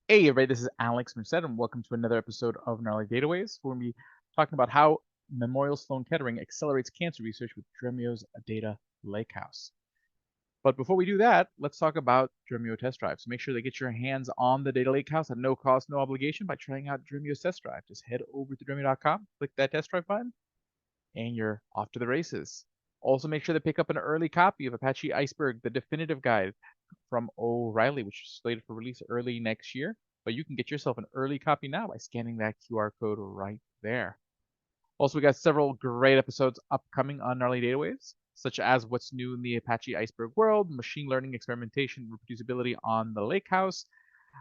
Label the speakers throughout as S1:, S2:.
S1: Hey everybody, this is Alex Merced, and welcome to another episode of Gnarly Dataways, where we'll be talking about how Memorial Sloan Kettering accelerates cancer research with Dremio's Data Lakehouse. But before we do that, let's talk about Dremiotestdrive. So make sure to get your hands on the Data Lakehouse at no cost, no obligation by trying out Dremiotestdrive. Just head over to dremio.com, click that test drive button, and you're off to the races. Also, make sure to pick up an early copy of Apache Iceberg, the definitive guide from O'Reilly, which is slated for release early next year. But you can get yourself an early copy now by scanning that QR code right there. Also, we got several great episodes upcoming on Gnarly Datawaves, such as what's new in the Apache Iceberg world, machine learning experimentation, reproducibility on the Lakehouse,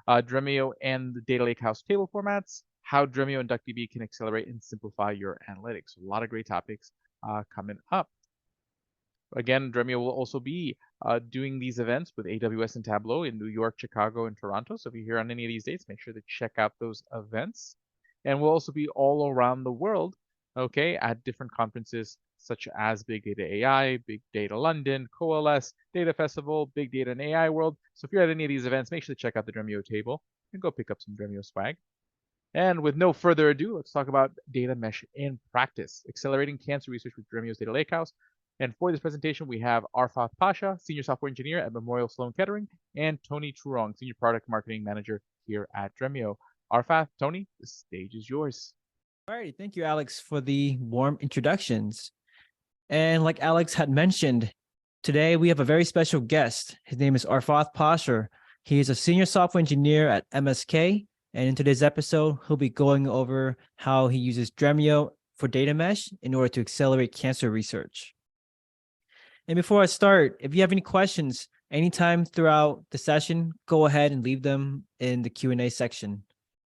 S1: Dremio and the data lakehouse table formats, how Dremio and DuckDB can accelerate and simplify your analytics. A lot of great topics coming up. Again, Dremio will also be doing these events with AWS and Tableau in New York, Chicago, and Toronto. So if you're here on any of these dates, make sure to check out those events. And we'll also be all around the world, okay, at different conferences such as Big Data AI, Big Data London, Coalesce, Data Festival, Big Data and AI World. So if you're at any of these events, make sure to check out the Dremio table and go pick up some Dremio swag. And with no further ado, let's talk about data mesh in practice, accelerating cancer research with Dremio's Data Lakehouse. And for this presentation, we have Arfath Pasha, Senior Software Engineer at Memorial Sloan Kettering, and Tony Truong, Senior Product Marketing Manager here at Dremio. Arfath, Tony, the stage is yours.
S2: All right, thank you, Alex, for the warm introductions. And like Alex had mentioned, today we have a very special guest. His name is Arfath Pasha. He is a Senior Software Engineer at MSK. And in today's episode, he'll be going over how he uses Dremio for data mesh in order to accelerate cancer research. And before I start, if you have any questions anytime throughout the session, go ahead and leave them in the Q&A section.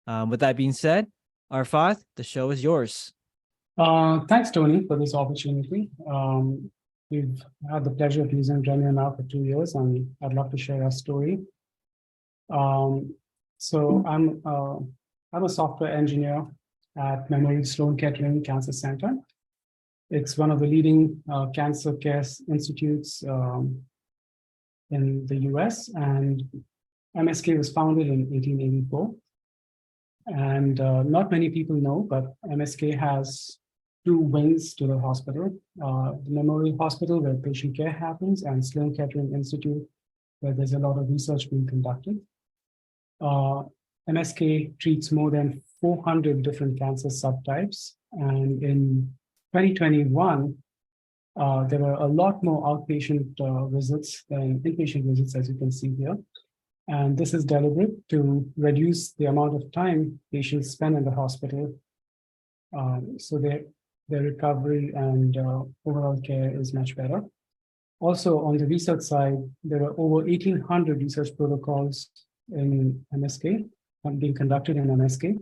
S2: With that being said, Arfath, the show is yours.
S3: Thanks, Tony, for this opportunity. We've had the pleasure of using Dremio now for 2 years, and I'd love to share our story. So I'm a software engineer at Memorial Sloan Kettering Cancer Center. It's one of the leading cancer care institutes in the US, and MSK was founded in 1884. And not many people know, but MSK has 2 wings to the hospital. The Memorial Hospital, where patient care happens, and Sloan Kettering Institute, where there's a lot of research being conducted. MSK treats more than 400 different cancer subtypes. And in 2021, there were a lot more outpatient visits than inpatient visits, as you can see here. And this is deliberate to reduce the amount of time patients spend in the hospital, so their recovery and overall care is much better. Also, on the research side, there are over 1,800 research protocols in MSK, being conducted in MSK.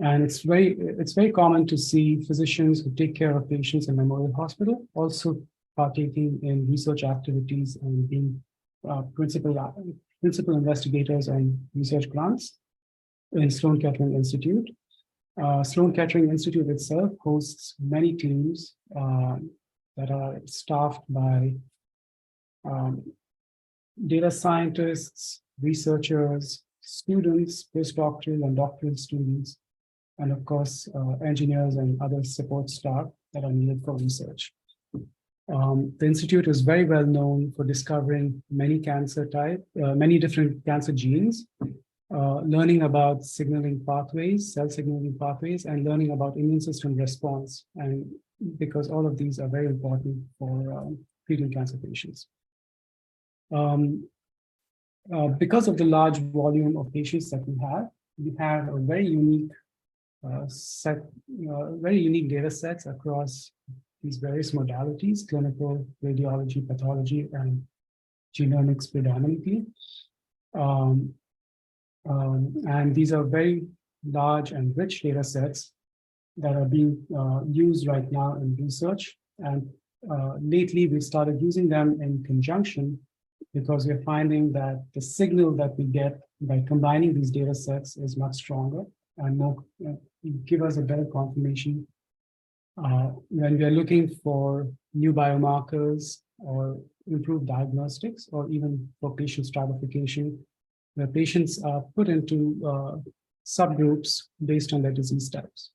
S3: And it's very common to see physicians who take care of patients in Memorial Hospital also partaking in research activities and being principal investigators on research grants in Sloan Kettering Institute. Sloan Kettering Institute itself hosts many teams that are staffed by data scientists, researchers, students, postdoctoral and doctoral students, and of course, engineers and other support staff that are needed for research. The Institute is very well known for discovering many different cancer genes, learning about signaling pathways, cell signaling pathways, and learning about immune system response. And because all of these are very important for treating cancer patients. Because of the large volume of patients that we have a very unique very unique data sets across these various modalities: clinical, radiology, pathology, and genomics predominantly. And these are very large and rich data sets that are being used right now in research. And lately, we started using them in conjunction because we're finding that the signal that we get by combining these data sets is much stronger and more, give us a better confirmation when we are looking for new biomarkers or improved diagnostics, or even for patient stratification where patients are put into subgroups based on their disease types.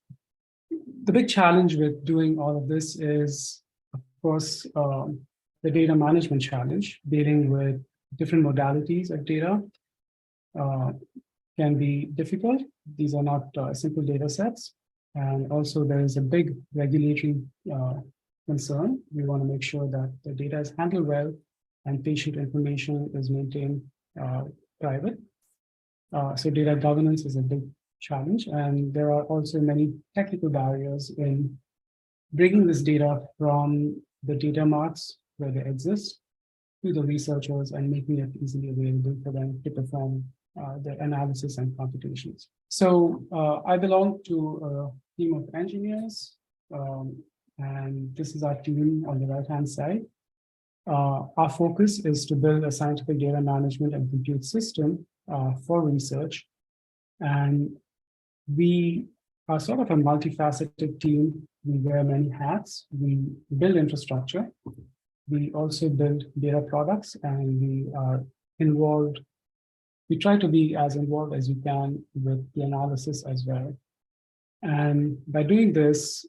S3: The big challenge with doing all of this is, of course, the data management challenge. Dealing with different modalities of data can be difficult. These are not simple data sets. And also there is a big regulatory concern. We want to make sure that the data is handled well and patient information is maintained private. So data governance is a big challenge. And there are also many technical barriers in bringing this data from the data marts where they exist to the researchers and making it easily available for them to perform their analysis and computations. So I belong to a team of engineers, and this is our team on the right-hand side. Our focus is to build a scientific data management and compute system for research. And we are sort of a multifaceted team. We wear many hats. We build infrastructure. We also build data products, and we are involved. We try to be as involved as we can with the analysis as well. And by doing this,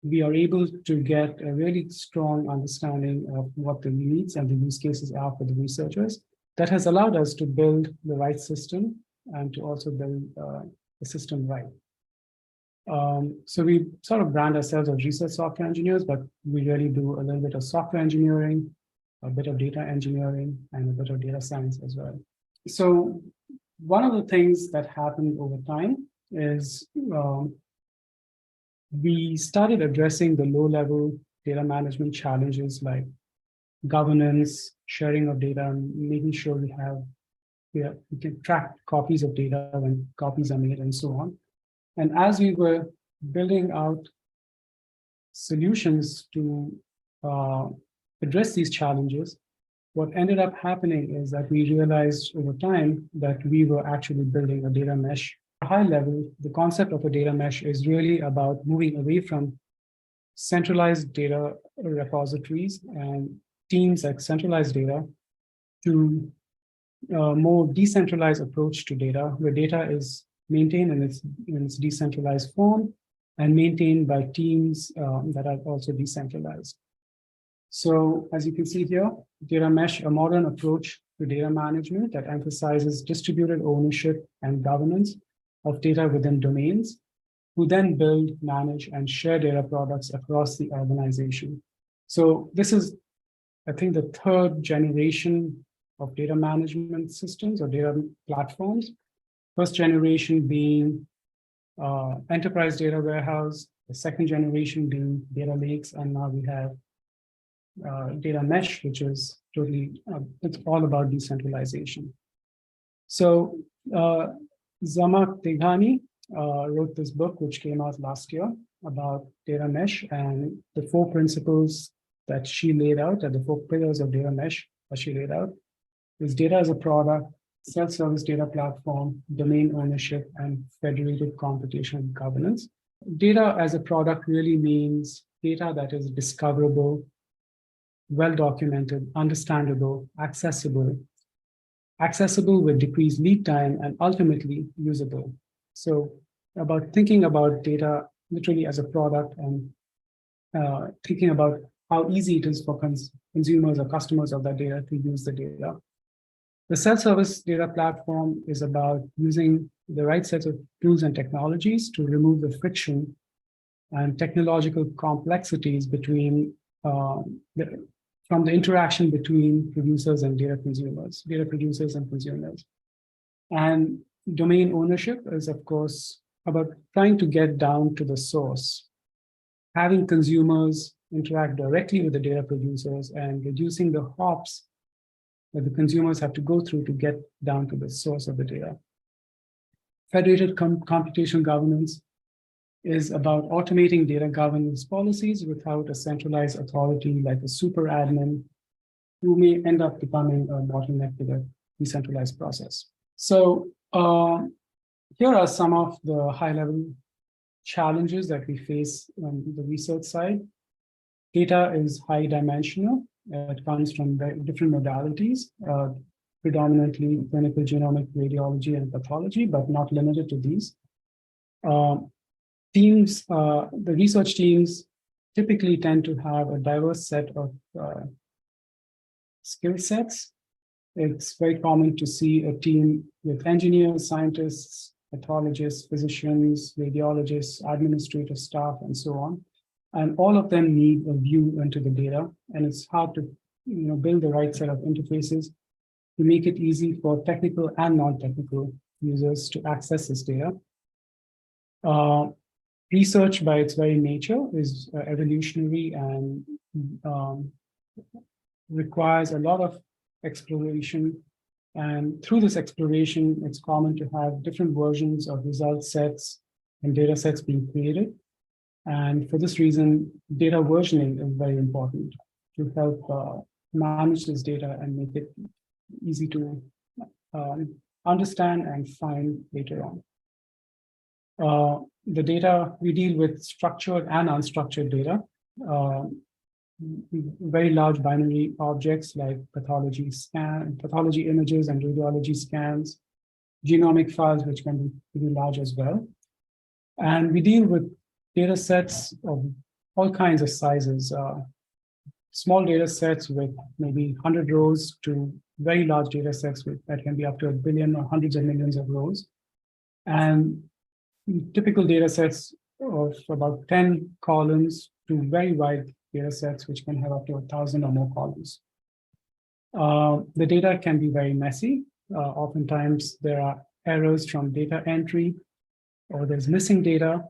S3: we are able to get a really strong understanding of what the needs and the use cases are for the researchers. That has allowed us to build the right system and to also build the system right. So we sort of brand ourselves as research software engineers, but we really do a little bit of software engineering, a bit of data engineering, and a bit of data science as well. So one of the things that happened over time is we started addressing the low-level data management challenges like governance, sharing of data, and making sure we can track copies of data when copies are made and so on. And as we were building out solutions to address these challenges, what ended up happening is that we realized over time that we were actually building a data mesh. At a high level, the concept of a data mesh is really about moving away from centralized data repositories and teams that centralize data to a more decentralized approach to data, where data is maintained in its decentralized form and maintained by teams that are also decentralized. So as you can see here, data mesh, a modern approach to data management that emphasizes distributed ownership and governance of data within domains, who then build, manage, and share data products across the organization. So this is, I think, the third generation of data management systems or data platforms. First generation being enterprise data warehouse, the second generation being data lakes, and now we have data mesh, which is totally, it's all about decentralization. So Zama Teghani wrote this book, which came out last year, about data mesh, and the 4 principles that she laid out, and the 4 pillars of data mesh that she laid out, is data as a product, self-service data platform, domain ownership, and federated computation governance. Data as a product really means data that is discoverable, well-documented, understandable, accessible with decreased lead time, and ultimately usable. So about thinking about data literally as a product and thinking about how easy it is for consumers or customers of that data to use the data. The self-service data platform is about using the right sets of tools and technologies to remove the friction and technological complexities between from the interaction between producers and data producers and consumers. And domain ownership is, of course, about trying to get down to the source, having consumers interact directly with the data producers and reducing the hops that the consumers have to go through to get down to the source of the data. Federated computation governance is about automating data governance policies without a centralized authority like a super admin, who may end up becoming a bottleneck to the decentralized process. So here are some of the high-level challenges that we face on the research side. Data is high dimensional. It comes from different modalities. predominantly clinical genomic radiology and pathology, but not limited to these. The research teams typically tend to have a diverse set of skill sets. It's very common to see a team with engineers, scientists, pathologists, physicians, radiologists, administrative staff, and so on. And all of them need a view into the data, and it's hard to build the right set of interfaces to make it easy for technical and non-technical users to access this data. Research by its very nature is evolutionary and requires a lot of exploration. And through this exploration, it's common to have different versions of result sets and data sets being created. And for this reason, data versioning is very important to help manage this data and make it easy to understand and find later on. The data, we deal with structured and unstructured data, very large binary objects like pathology images and radiology scans, genomic files, which can be pretty large as well. And we deal with data sets of all kinds of sizes, small data sets with maybe 100 rows to very large data sets that can be up to 1 billion or hundreds of millions of rows. And typical data sets of about 10 columns to very wide data sets, which can have up to 1,000 or more columns. The data can be very messy. Oftentimes, there are errors from data entry, or there's missing data.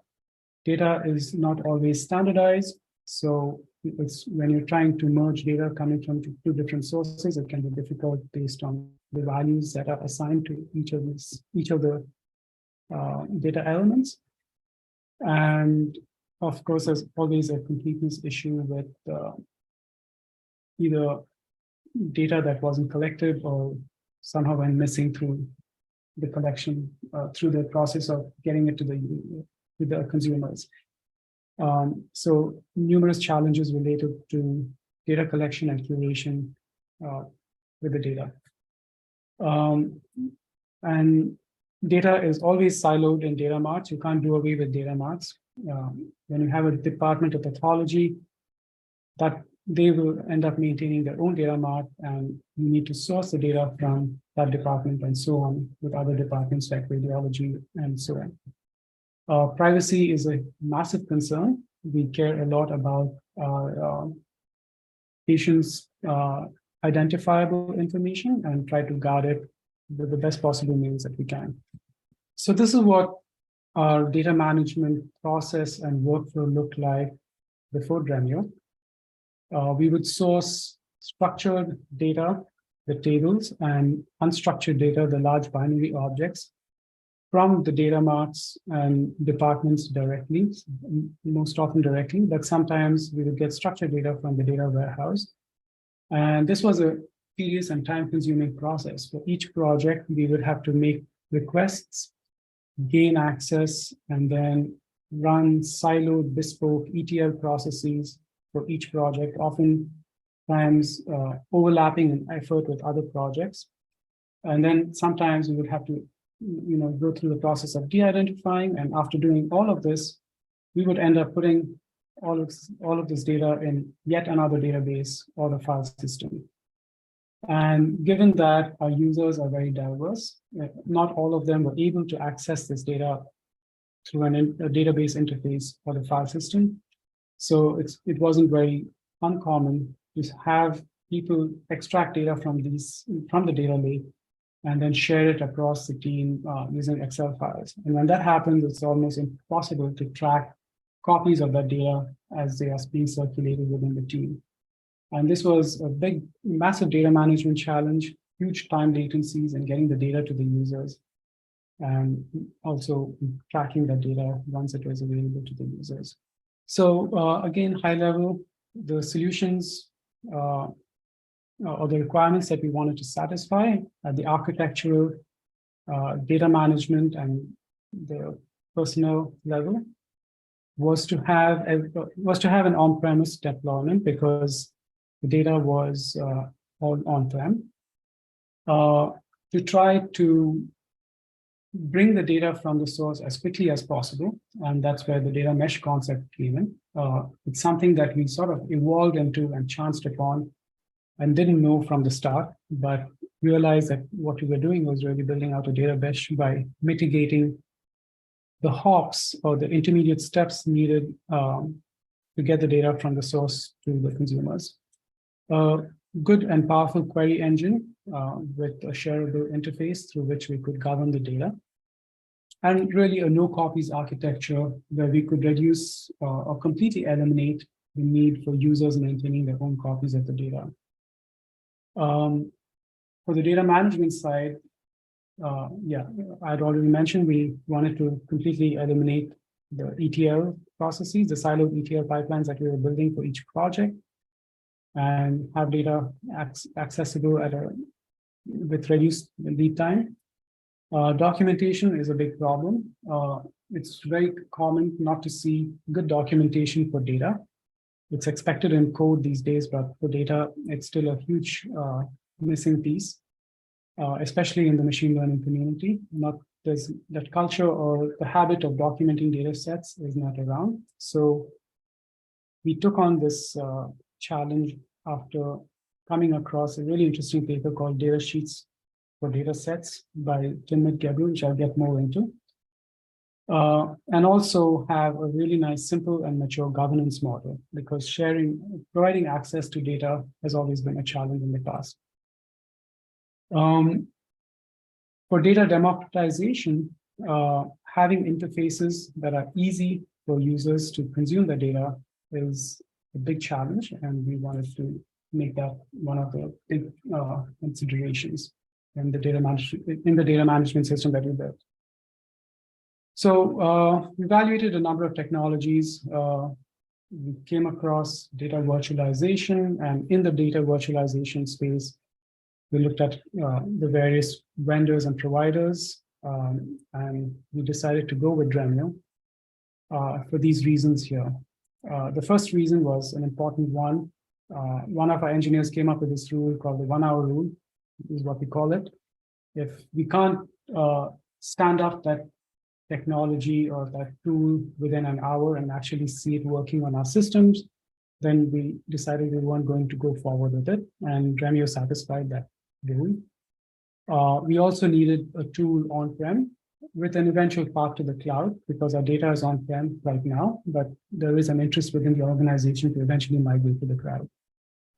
S3: Data is not always standardized. So it's when you're trying to merge data coming from two different sources, it can be difficult based on the values that are assigned to each of the data elements. And of course, there's always a completeness issue with either data that wasn't collected or somehow went missing through the collection, through the process of getting it to the consumers. So numerous challenges related to data collection and curation with the data. And data is always siloed in data marts. You can't do away with data marts. When you have a department of pathology, that they will end up maintaining their own data mart, and you need to source the data from that department and so on with other departments like radiology and so on. Privacy is a massive concern. We care a lot about our patients' identifiable information and try to guard it with the best possible means that we can. So this is what our data management process and workflow looked like before Dremio. We would source structured data, the tables, and unstructured data, the large binary objects, from the data marts and departments directly, most often directly, but sometimes we would get structured data from the data warehouse. And this was a tedious and time-consuming process. For each project, we would have to make requests, gain access, and then run siloed, bespoke ETL processes for each project, oftentimes overlapping in effort with other projects. And then sometimes we would have to go through the process of de-identifying, and after doing all of this, we would end up putting all of this data in yet another database or the file system. And given that our users are very diverse, not all of them were able to access this data through a database interface or the file system. So it wasn't very uncommon to have people extract data from the data lake and then share it across the team using Excel files. And when that happens, it's almost impossible to track copies of that data as they are being circulated within the team. And this was a massive data management challenge, huge time latencies in getting the data to the users, and also tracking that data once it was available to the users. So again, high level, the solutions or the requirements that we wanted to satisfy at the architectural, data management, and the personnel level was to have an on-premise deployment, because the data was all on-prem. to try to bring the data from the source as quickly as possible. And that's where the data mesh concept came in. It's something that we sort of evolved into and chanced upon and didn't know from the start, but realized that what we were doing was really building out a data mesh by mitigating the hops or the intermediate steps needed to get the data from the source to the consumers. Good and powerful query engine with a shareable interface through which we could govern the data. And really a no copies architecture where we could reduce or completely eliminate the need for users maintaining their own copies of the data. For the data management side, I'd already mentioned we wanted to completely eliminate the ETL processes, the siloed ETL pipelines that we were building for each project, and have data accessible with reduced lead time. Documentation is a big problem. It's very common not to see good documentation for data. It's expected in code these days, but for data, it's still a huge missing piece, especially in the machine learning community. There's that culture or the habit of documenting data sets is not around. So we took on this challenge after coming across a really interesting paper called Data Sheets for Data Sets by Tim McGebbler, which I'll get more into. And also have a really nice, simple and mature governance model, because providing access to data has always been a challenge in the past. For data democratization, having interfaces that are easy for users to consume the data is a big challenge, and we wanted to make that one of the big considerations in the data management system that we built. So we evaluated a number of technologies. We came across data virtualization, and in the data virtualization space, we looked at the various vendors and providers, and we decided to go with Dremio for these reasons here. The first reason was an important one. One of our engineers came up with this rule called the 1 hour rule, is what we call it. If we can't stand up that technology or that tool within an hour and actually see it working on our systems, then we decided we weren't going to go forward with it, and Dremio satisfied that rule. We also needed a tool on-prem with an eventual path to the cloud, because our data is on-prem right now, but there is an interest within the organization to eventually migrate to the cloud.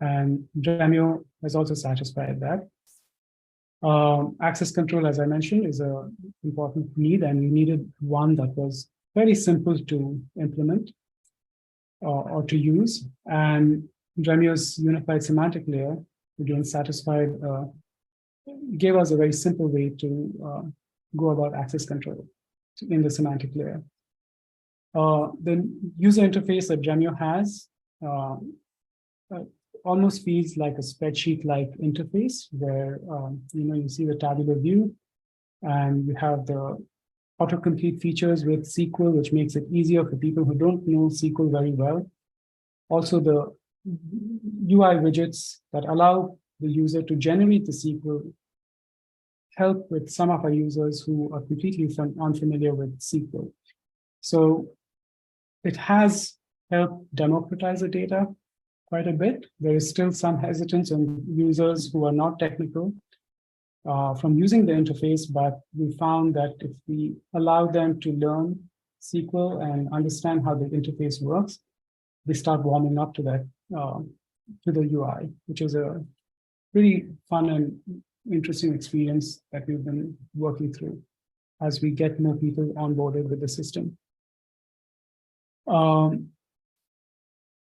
S3: And Dremio has also satisfied that. Access control, as I mentioned, is an important need, and we needed one that was very simple to implement or to use. And Dremio's unified semantic layer, again, gave us a very simple way to go about access control in the semantic layer. The user interface that Dremio has almost feels like a spreadsheet-like interface where you see the tabular view, and you have the autocomplete features with SQL, which makes it easier for people who don't know SQL very well. Also, the UI widgets that allow the user to generate the SQL help with some of our users who are completely unfamiliar with SQL. So it has helped democratize the data quite a bit. There is still some hesitance on users who are not technical from using the interface, but we found that if we allow them to learn SQL and understand how the interface works, they start warming up to that, to the UI, which is a pretty fun and interesting experience that we've been working through as we get more people onboarded with the system.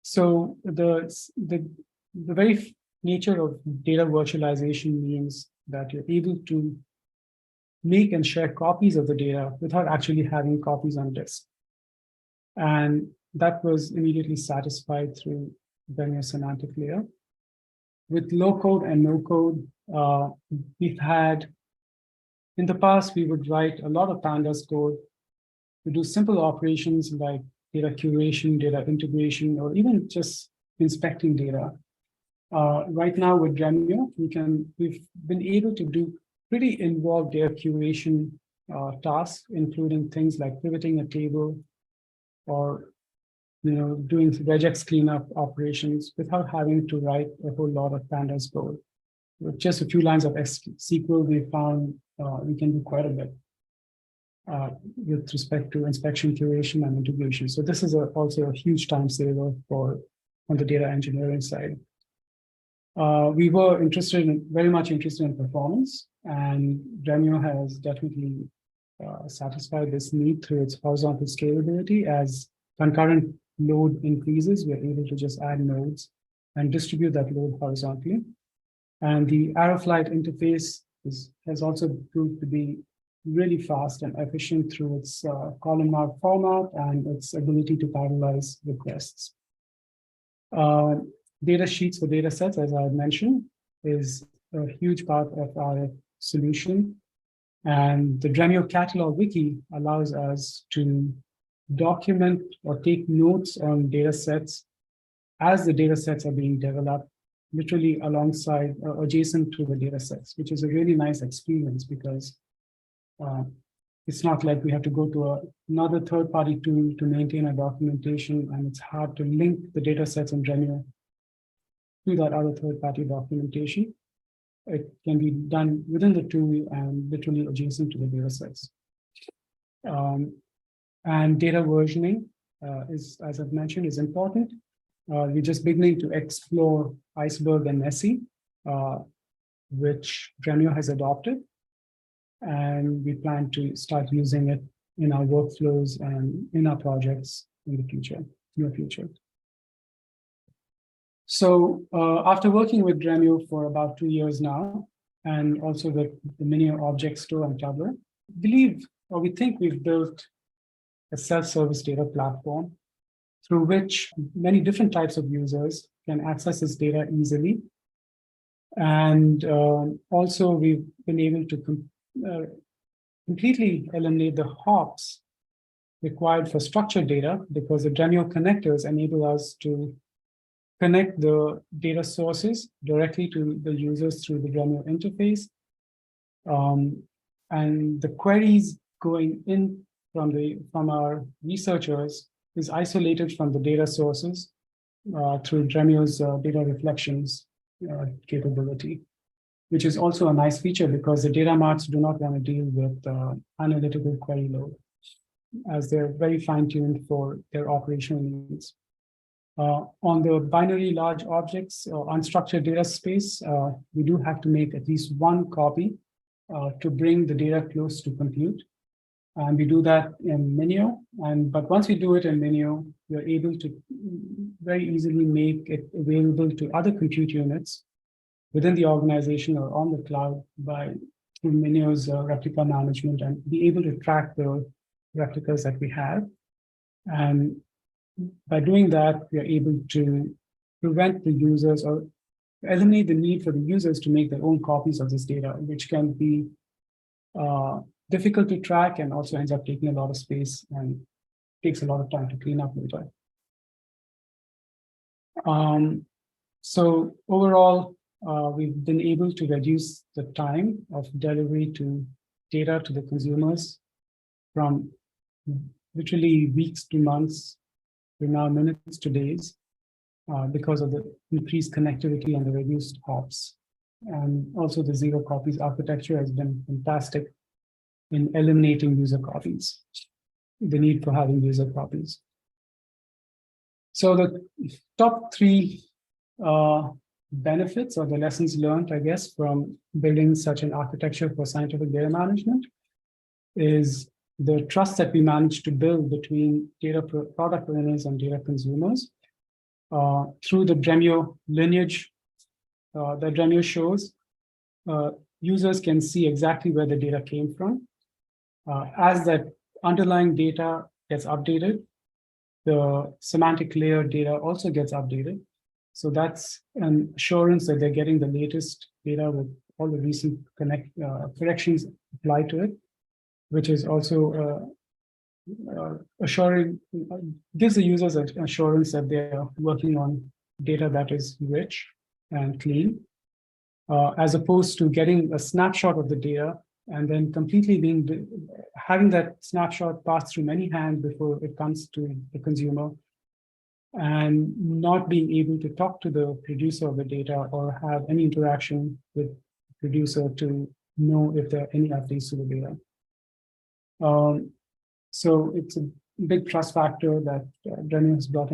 S3: So the very nature of data virtualization means that you're able to make and share copies of the data without actually having copies on disk. And that was immediately satisfied through Dremio semantic layer. With low code and no code, we've had, in the past, we would write a lot of pandas code to do simple operations like data curation, data integration, or even just inspecting data. Right now with Dremio, we've been able to do pretty involved data curation tasks, including things like pivoting a table or doing regex cleanup operations without having to write a whole lot of pandas code. With just a few lines of SQL, we found we can do quite a bit with respect to inspection, curation, and integration. So this is also a huge time saver on the data engineering side. We were very much interested in performance, and Dremio has definitely satisfied this need through its horizontal scalability. As concurrent load increases, we're able to just add nodes and distribute that load horizontally. And the Arrowflight interface has also proved to be really fast and efficient through its column mark format and its ability to parallelize requests. Data sheets for data sets, as I mentioned, is a huge part of our solution. And the Dremio catalog wiki allows us to document or take notes on data sets as the data sets are being developed, literally alongside or adjacent to the data sets, which is a really nice experience because it's not like we have to go to another third-party tool to maintain a documentation, and it's hard to link the data sets in Dremio to that other third-party documentation. It can be done within the tool and literally adjacent to the data sets. And data versioning is, as I've mentioned, is important. We're just beginning to explore Iceberg and Nessie, which Dremio has adopted. And we plan to start using it in our workflows and in our projects in the near future. So after working with Dremio for about 2 years now, and also with the Minio Object Store and Tableau, we think we've built a self-service data platform through which many different types of users can access this data easily. And also we've been able to completely eliminate the hops required for structured data, because the Dremio connectors enable us to connect the data sources directly to the users through the Dremio interface. And the queries going in from our researchers is isolated from the data sources through Dremio's data reflections capability, which is also a nice feature because the data marts do not want to deal with analytical query load, as they're very fine-tuned for their operational needs. On the binary large objects or unstructured data space, we do have to make at least one copy to bring the data close to compute. And we do that in Minio. But once we do it in Minio, we're able to very easily make it available to other compute units within the organization or on the cloud through Minio's replica management, and be able to track the replicas that we have. And by doing that, we are able to prevent the users or eliminate the need for the users to make their own copies of this data, which can be difficult to track and also ends up taking a lot of space and takes a lot of time to clean up later. So overall, we've been able to reduce the time of delivery to data to the consumers from literally weeks to months to now minutes to days because of the increased connectivity and the reduced hops. And also the zero copies architecture has been fantastic in eliminating user copies, the need for having user copies. So the top three benefits or the lessons learned, I guess, from building such an architecture for scientific data management is the trust that we managed to build between data product owners and data consumers through the Dremio lineage that Dremio shows. Users can see exactly where the data came from. As that underlying data gets updated, the semantic layer data also gets updated. So that's an assurance that they're getting the latest data with all the recent corrections applied to it, which is also gives the users an assurance that they are working on data that is rich and clean, as opposed to getting a snapshot of the data and then completely having that snapshot pass through many hands before it comes to the consumer, and not being able to talk to the producer of the data or have any interaction with the producer to know if there are any updates to the data. So it's a big trust factor that Dremio has brought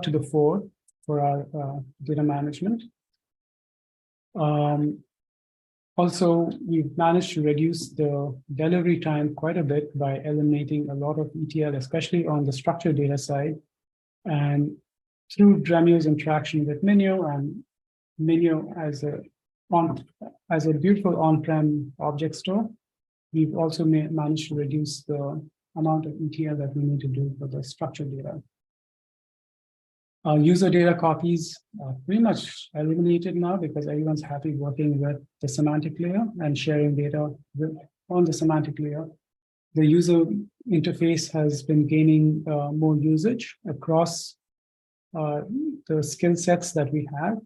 S3: to the fore for our data management. Also, we've managed to reduce the delivery time quite a bit by eliminating a lot of ETL, especially on the structured data side. And through Dremio's interaction with Minio, and Minio as a beautiful on-prem object store, we've also managed to reduce the amount of ETL that we need to do for the structured data. User data copies are pretty much eliminated now because everyone's happy working with the semantic layer and sharing data on the semantic layer. The user interface has been gaining more usage across the skill sets that we have.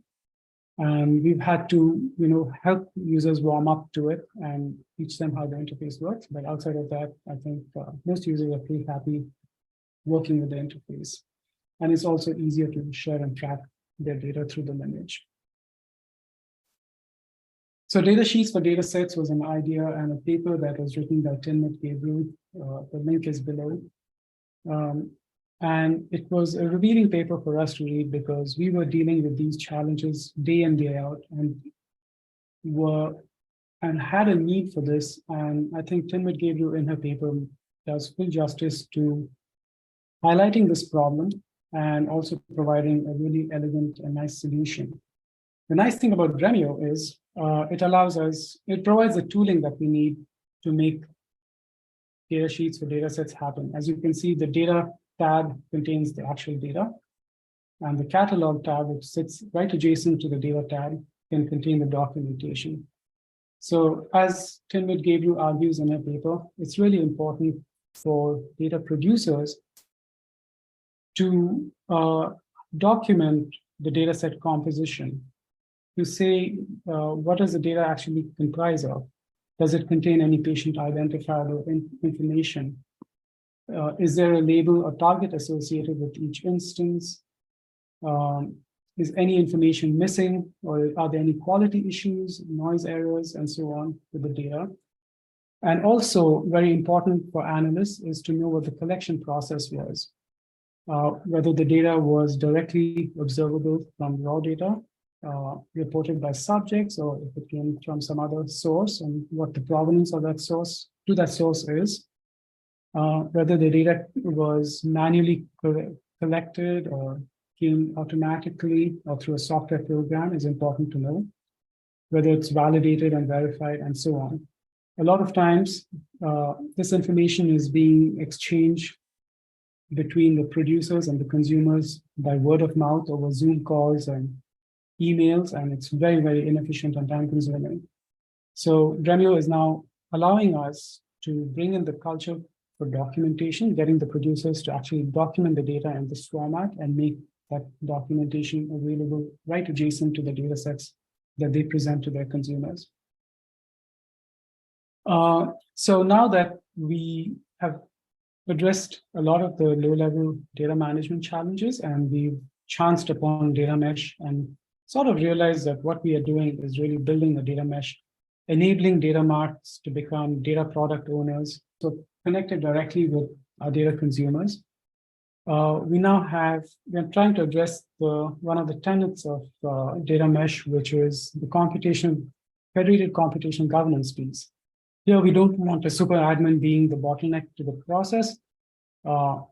S3: And we've had to, help users warm up to it and teach them how the interface works. But outside of that, I think most users are pretty happy working with the interface. And it's also easier to share and track their data through the lineage. So data sheets for data sets was an idea and a paper that was written by Tinmit Gabriel. The link is below. And it was a revealing paper for us to read because we were dealing with these challenges day in, day out, and had a need for this. And I think Tinmit Gabriel in her paper does full justice to highlighting this problem and also providing a really elegant and nice solution. The nice thing about Dremio is it provides the tooling that we need to make data sheets for data sets happen. As you can see, the data tab contains the actual data, and the catalog tab, which sits right adjacent to the data tab, can contain the documentation. So as Tinmit Gabriel argues in her paper, it's really important for data producers to document the data set composition, to say what does the data actually comprise of? Does it contain any patient identifier information? Is there a label or target associated with each instance? Is any information missing, or are there any quality issues, noise errors, and so on with the data? And also very important for analysts is to know what the collection process was. Whether the data was directly observable from raw data, reported by subjects, or if it came from some other source, and what the provenance of that source is. Whether the data was manually collected or came automatically or through a software program is important to know. Whether it's validated and verified, and so on. A lot of times, this information is being exchanged between the producers and the consumers by word of mouth over Zoom calls and emails, and it's very, very inefficient and time consuming. So Dremio is now allowing us to bring in the culture for documentation, getting the producers to actually document the data in this format and make that documentation available right adjacent to the data sets that they present to their consumers. So now that we have addressed a lot of the low-level data management challenges, and we've chanced upon data mesh and sort of realized that what we are doing is really building a data mesh, enabling data marts to become data product owners, so connected directly with our data consumers. We're trying to address one of the tenets of data mesh, which is the federated computation governance piece. Here, we don't want a super admin being the bottleneck to the process.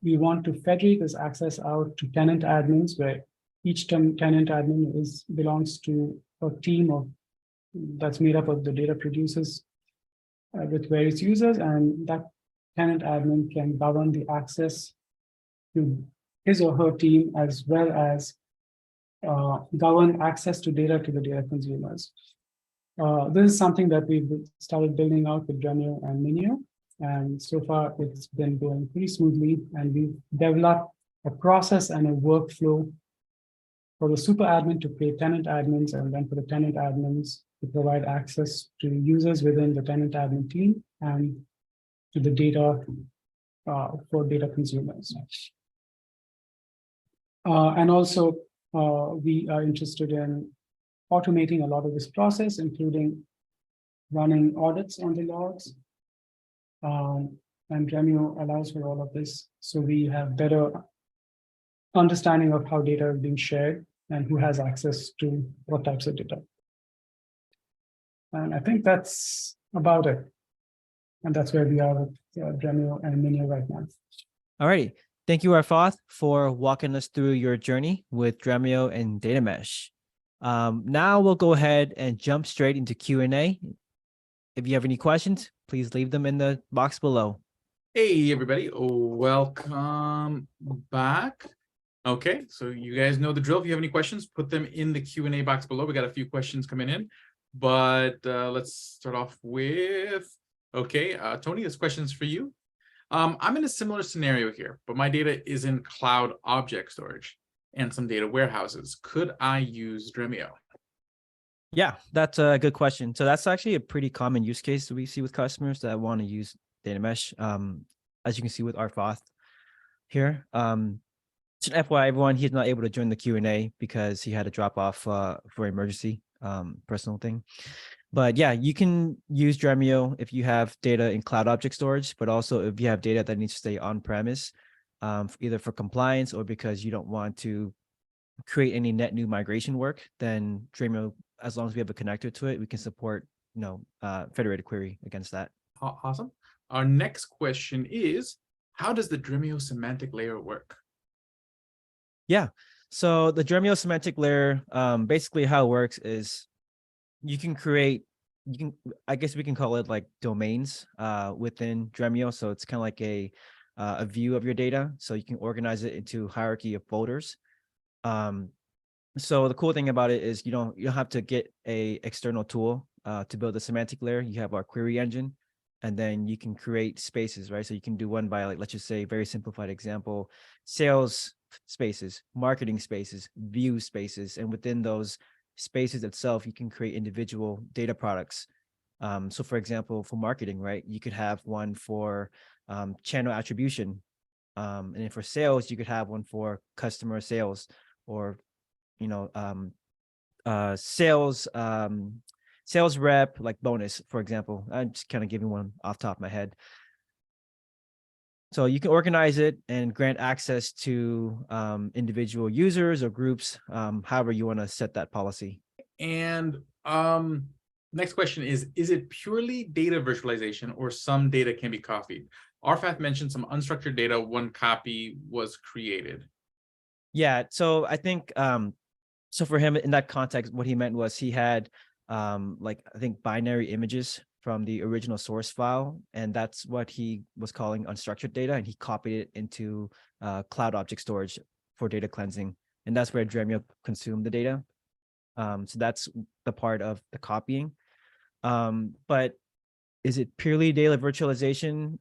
S3: We want to federate this access out to tenant admins, where each tenant admin belongs to a team that's made up of the data producers with various users, and that tenant admin can govern the access to his or her team, as well as govern access to data to the data consumers. This is something that we've started building out with Dremio and Minio, and so far it's been going pretty smoothly, and we've developed a process and a workflow for the super admin to create tenant admins, and then for the tenant admins to provide access to users within the tenant admin team and to the data for data consumers. And also, we are interested in automating a lot of this process, including running audits on the logs. And Dremio allows for all of this. So we have better understanding of how data is being shared and who has access to what types of data. And I think that's about it. And that's where we are with Dremio and Minio right now.
S2: All righty. Thank you, Arfath, for walking us through your journey with Dremio and datamesh. Now we'll go ahead and jump straight into Q&A. If you have any questions, please leave them in the box below.
S4: Hey, everybody. Welcome back. Okay, so you guys know the drill. If you have any questions, put them in the Q&A box below. We got a few questions coming in, but let's start off with, okay, Tony, this question's for you. I'm in a similar scenario here, but my data is in cloud object storage and some data warehouses. Could I use Dremio?
S2: Yeah, that's a good question. So that's actually a pretty common use case we see with customers that want to use datamesh. As you can see with Arfath here. Just an FYI, everyone, he's not able to join the Q&A because he had to drop off for emergency, personal thing. But yeah, you can use Dremio if you have data in cloud object storage, but also if you have data that needs to stay on premise, either for compliance or because you don't want to create any net new migration work, then Dremio, as long as we have a connector to it, we can support, federated query against that.
S4: Awesome. Our next question is, how does the Dremio semantic layer work?
S2: Yeah, so the Dremio semantic layer, basically how it works is you can create, I guess we can call it like domains within Dremio. So it's kind of like a view of your data. So you can organize it into hierarchy of folders. So the cool thing about it is you don't have to get a external tool to build the semantic layer. You have our query engine, and then you can create spaces, right? So you can do one by, like, let's just say, very simplified example, sales spaces, marketing spaces, view spaces, and within those spaces itself, you can create individual data products. So for example, for marketing, right, you could have one for channel attribution, and then for sales, you could have one for customer sales, or sales rep, like bonus, for example. I'm just kind of giving one off the top of my head. So you can organize it and grant access to individual users or groups, however you want to set that policy.
S4: And next question is it purely data virtualization or some data can be copied? Arfath mentioned some unstructured data, one copy was created.
S2: Yeah, so I think, so for him in that context, what he meant was he had like, I think, binary images from the original source file, and that's what he was calling unstructured data, and he copied it into cloud object storage for data cleansing, and that's where Dremio consumed the data. So that's the part of the copying. But is it purely data virtualization?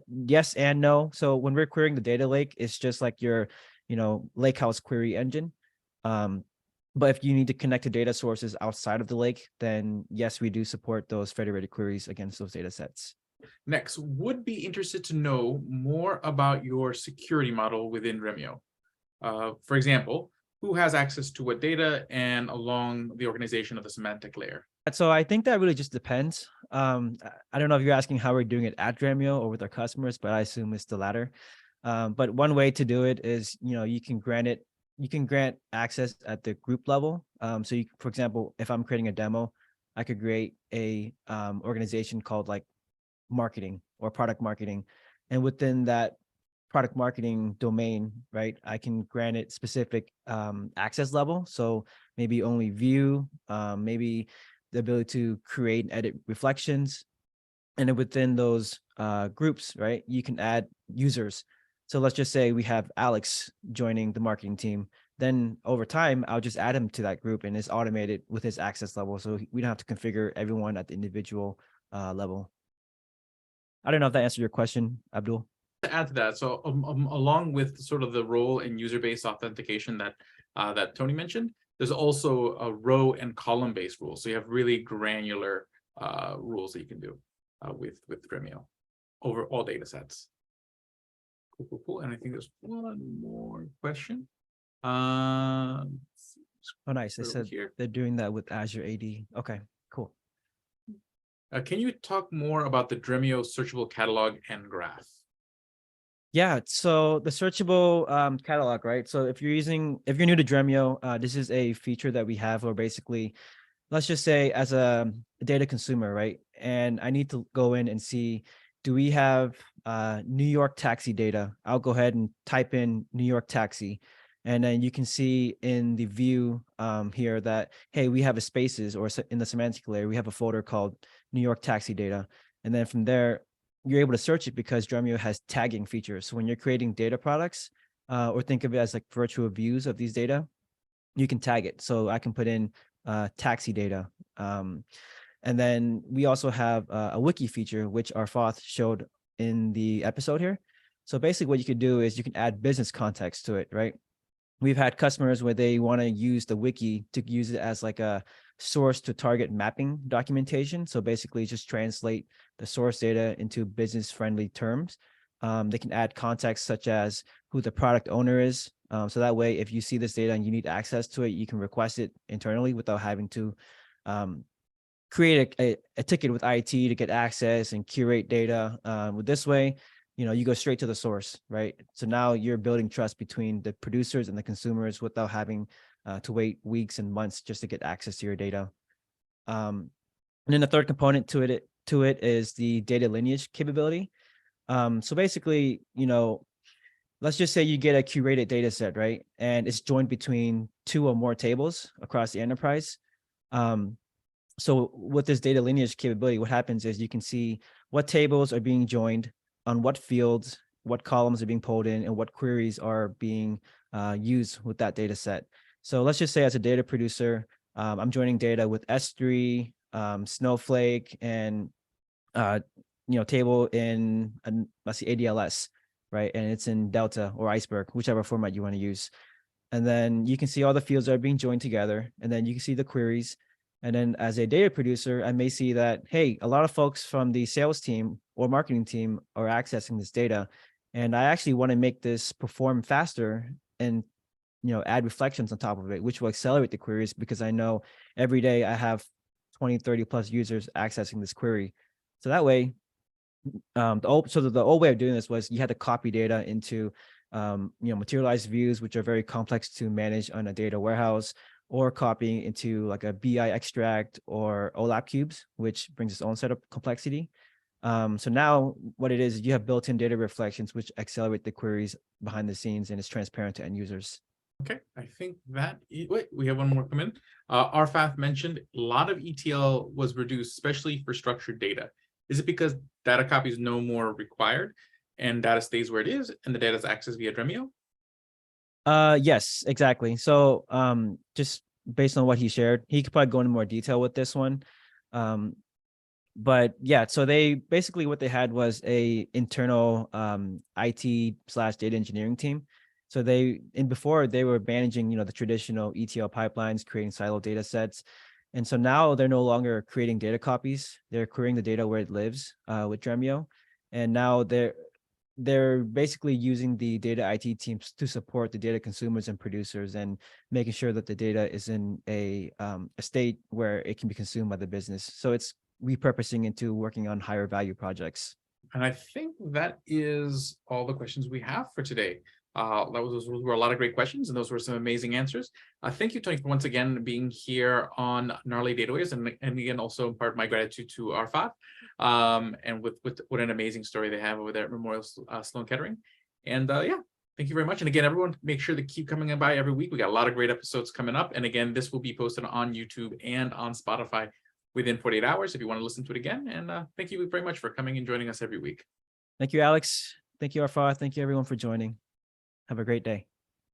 S2: Yes and no. So when we're querying the data lake, it's just like your Lakehouse query engine. But if you need to connect to data sources outside of the lake, then yes, we do support those federated queries against those data sets.
S4: Next, would be interested to know more about your security model within Dremio. For example, who has access to what data and along the organization of the semantic layer?
S2: So I think that really just depends. I don't know if you're asking how we're doing it at Dremio or with our customers, but I assume it's the latter. But one way to do it is, you can grant access at the group level. So you, for example, if I'm creating a demo, I could create a organization called like marketing or product marketing. And within that product marketing domain, right, I can grant it specific access level. So maybe only view, maybe the ability to create and edit reflections. And then within those groups, right, you can add users. So let's just say we have Alex joining the marketing team. Then over time, I'll just add him to that group, and it's automated with his access level. So we don't have to configure everyone at the individual level. I don't know if that answered your question, Abdul.
S4: To add to that, so along with sort of the role in user-based authentication that that Tony mentioned. There's also a row and column-based rules. So you have really granular rules that you can do with Dremio over all data sets. Cool. And I think there's one more question.
S2: Oh, nice. They said
S4: here.
S2: they're doing that with Azure AD. Okay, cool.
S4: Can you talk more about the Dremio searchable catalog and graph?
S2: Yeah, so the searchable catalog, right? So if you're new to Dremio, this is a feature that we have where basically, let's just say as a data consumer, right? And I need to go in and see, do we have New York taxi data? I'll go ahead and type in New York taxi. And then you can see in the view here that, hey, we have a spaces, or in the semantic layer, we have a folder called New York taxi data. And then from there, you're able to search it because Dremio has tagging features. So when you're creating data products, or think of it as like virtual views of these data, you can tag it. So I can put in taxi data. And then we also have a wiki feature, which Arfath showed in the episode here. So basically what you could do is you can add business context to it, right? We've had customers where they want to use the wiki to use it as like a source to target mapping documentation. So basically just translate the source data into business friendly terms. They can add context such as who the product owner is. So that way, if you see this data and you need access to it, you can request it internally without having to create a ticket with IT to get access and curate data. With this way, you go straight to the source, right? So now you're building trust between the producers and the consumers without having to wait weeks and months just to get access to your data. And then the third component to it is the data lineage capability. So basically, let's just say you get a curated data set, right? And it's joined between 2 or more tables across the enterprise. So with this data lineage capability, what happens is you can see what tables are being joined, on what fields, what columns are being pulled in, and what queries are being used with that data set. So let's just say as a data producer, I'm joining data with S3, Snowflake, and table in, let's see, ADLS, right? And it's in Delta or Iceberg, whichever format you want to use. And then you can see all the fields that are being joined together, and then you can see the queries. And then as a data producer, I may see that, hey, a lot of folks from the sales team or marketing team are accessing this data. And I actually want to make this perform faster and, add reflections on top of it, which will accelerate the queries because I know every day I have 20, 30 plus users accessing this query. So that way, the old way of doing this was you had to copy data into, materialized views, which are very complex to manage on a data warehouse, or copying into like a BI extract or OLAP cubes, which brings its own set of complexity. So now what it is, you have built-in data reflections, which accelerate the queries behind the scenes, and it's transparent to end users.
S4: Okay, I think that wait, we have one more come in. Arfath mentioned a lot of ETL was reduced, especially for structured data. Is it because data copy is no more required and data stays where it is and the data is accessed via Dremio?
S2: Yes, exactly. So just based on what he shared, he could probably go into more detail with this one. But yeah, so they basically what they had was a internal IT/data engineering team. So before they were managing, the traditional ETL pipelines, creating siloed data sets. And so now they're no longer creating data copies. They're querying the data where it lives with Dremio. And now they're basically using the data IT teams to support the data consumers and producers and making sure that the data is in a state where it can be consumed by the business. So it's repurposing into working on higher value projects.
S4: And I think that is all the questions we have for today. Those were a lot of great questions, and those were some amazing answers. Thank you, Tony, for once again being here on Gnarly Dataways, and again also impart my gratitude to Arfath, and with what an amazing story they have over there at Memorial Sloan Kettering. And yeah, thank you very much. And again, everyone, make sure to keep coming by every week. We got a lot of great episodes coming up. And again, this will be posted on YouTube and on Spotify within 48 hours if you want to listen to it again. And thank you very much for coming and joining us every week.
S2: Thank you, Alex. Thank you, Arfath. Thank you, everyone, for joining. Have a great day.